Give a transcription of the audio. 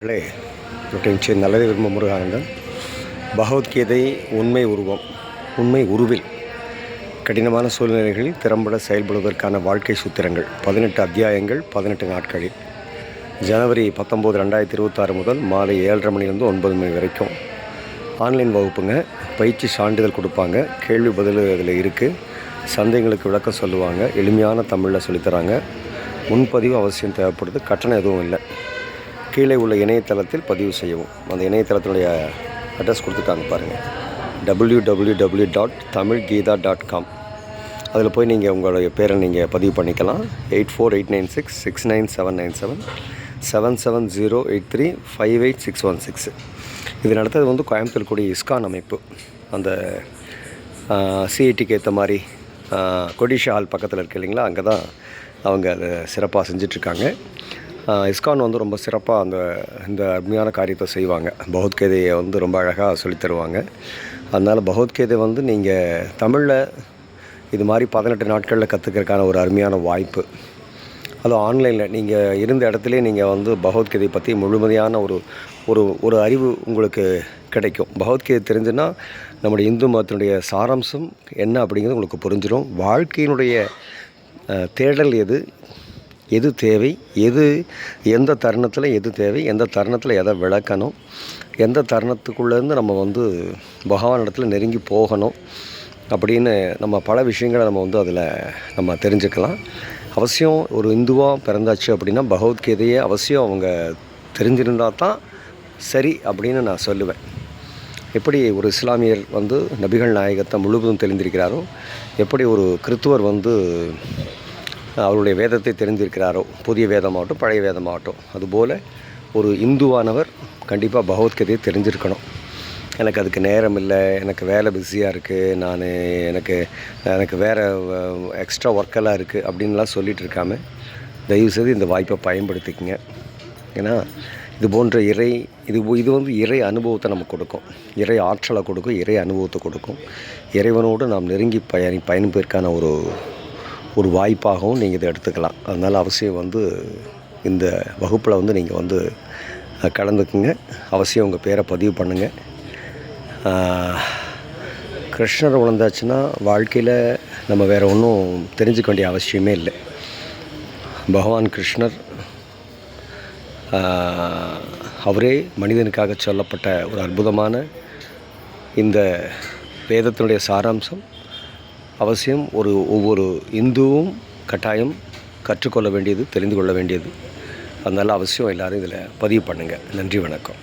நல்லதை விரும்ப முருகானந்தன். பகவத்கீதை உண்மை உருவம், உண்மை உருவில் கடினமான சூழ்நிலைகளில் திறம்பட செயல்படுவதற்கான வாழ்க்கை சூத்திரங்கள் 18 அத்தியாயங்கள் 18 நாட்களில் ஜனவரி 19, 2026 முதல் மாலை 7:30 மணிலேருந்து 9 மணி வரைக்கும் ஆன்லைன் வகுப்புங்க. பயிற்சி சான்றிதழ் கொடுப்பாங்க. கேள்வி பதில் இதில் இருக்குது. சந்தேகங்களுக்கு விளக்கம் சொல்லுவாங்க. எளிமையான தமிழில் சொல்லித்தராங்க. முன்பதிவு அவசியம் தேவைப்படுது. கட்டணம் எதுவும் இல்லை. கீழே உள்ள இணையதளத்தில் பதிவு செய்யவும். அந்த இணையதளத்தினுடைய அட்ரஸ் கொடுத்துட்டாங்க பாருங்கள், www.tamilgeetha.com. அதில் போய் நீங்கள் உங்களுடைய பேரை நீங்கள் பதிவு பண்ணிக்கலாம். 8489669797 7708358616. இது நடத்தது கோயம்புத்தூர் கூடிய இஸ்கான் அமைப்பு. அந்த சிஐடிக்கு ஏற்ற மாதிரி கொடிஷா ஹால் பக்கத்தில் இருக்கு இல்லைங்களா, அங்கே தான் அவங்க அதை சிறப்பாக செஞ்சிட்ருக்காங்க. இஸ்கான் ரொம்ப சிறப்பாக இந்த அருமையான காரியத்தை செய்வாங்க. பகவத்கீதையை ரொம்ப அழகாக சொல்லித்தருவாங்க. அதனால் பகவத்கீதை நீங்கள் தமிழில் இது மாதிரி 18 நாட்களில் கற்றுக்கிறதுக்கான ஒரு அருமையான வாய்ப்பு. அதுவும் ஆன்லைனில் நீங்கள் இருந்த இடத்துலே நீங்கள் பகவத்கீதை பற்றி முழுமையான ஒரு அறிவு உங்களுக்கு கிடைக்கும். பகவத்கீதை தெரிஞ்சுன்னா நம்முடைய இந்து மதத்தினுடைய சாராம்சம் என்ன அப்படிங்கிறது உங்களுக்கு புரிஞ்சிடும். வாழ்க்கையினுடைய தேடல் எது தேவை, எந்த தருணத்தில் எது தேவை, எந்த தருணத்தில் எதை விளக்கணும், எந்த தருணத்துக்குள்ளேருந்து நம்ம பகவான் இடத்துல நெருங்கி போகணும் அப்படின்னு நம்ம பல விஷயங்களை நம்ம அதில் நம்ம தெரிஞ்சுக்கலாம். அவசியம் ஒரு இந்துவாக பிறந்தாச்சு அப்படின்னா பகவத்கீதையை அவசியம் அவங்க தெரிஞ்சிருந்தால் தான் சரி அப்படின்னு நான் சொல்லுவேன். எப்படி ஒரு இஸ்லாமியர் நபிகள் நாயகத்தை முழுவதும் தெரிந்திருக்கிறாரோ, எப்படி ஒரு கிறித்துவர் அவருடைய வேதத்தை தெரிந்திருக்கிறாரோ, புதிய வேதமாகட்டும் பழைய வேதமாகட்டும், அதுபோல் ஒரு இந்துவானவர் கண்டிப்பாக பகவத்கீதையை தெரிஞ்சிருக்கணும். எனக்கு அதுக்கு நேரம் இல்லை, எனக்கு வேலை பிஸியாக இருக்குது, எனக்கு வேறு எக்ஸ்ட்ரா ஒர்க்கெல்லாம் இருக்குது அப்படின்லாம் சொல்லிகிட்டு இருக்காமல் தயவுசெய்து இந்த வாய்ப்பை பயன்படுத்திக்கங்க. ஏன்னா இது போன்ற இது இறை அனுபவத்தை நமக்கு கொடுக்கும், இறை ஆற்றலை கொடுக்கும், இறை அனுபவத்தை கொடுக்கும். இறைவனோடு நாம் நெருங்கி பயணிப்பதற்கான ஒரு வாய்ப்பாகவும் நீங்கள் இதை எடுத்துக்கலாம். அதனால் அவசியம் இந்த வகுப்பில் நீங்கள் கலந்துக்குங்க. அவசியம் உங்கள் பேரை பதிவு பண்ணுங்கள். கிருஷ்ணரை உணர்ந்தாச்சுன்னா வாழ்க்கையில் நம்ம வேறு ஒன்றும் தெரிஞ்சுக்க வேண்டிய அவசியமே இல்லை. பகவான் கிருஷ்ணர் அவரே மனிதனுக்காக சொல்லப்பட்ட ஒரு அற்புதமான இந்த வேதத்தினுடைய சாராம்சம் அவசியம் ஒவ்வொரு இந்துவும் கட்டாயம் கற்றுக்கொள்ள வேண்டியது, தெரிந்து கொள்ள வேண்டியது. அதனால் அவசியம் எல்லோரும் இதில் பதிவு பண்ணுங்கள். நன்றி, வணக்கம்.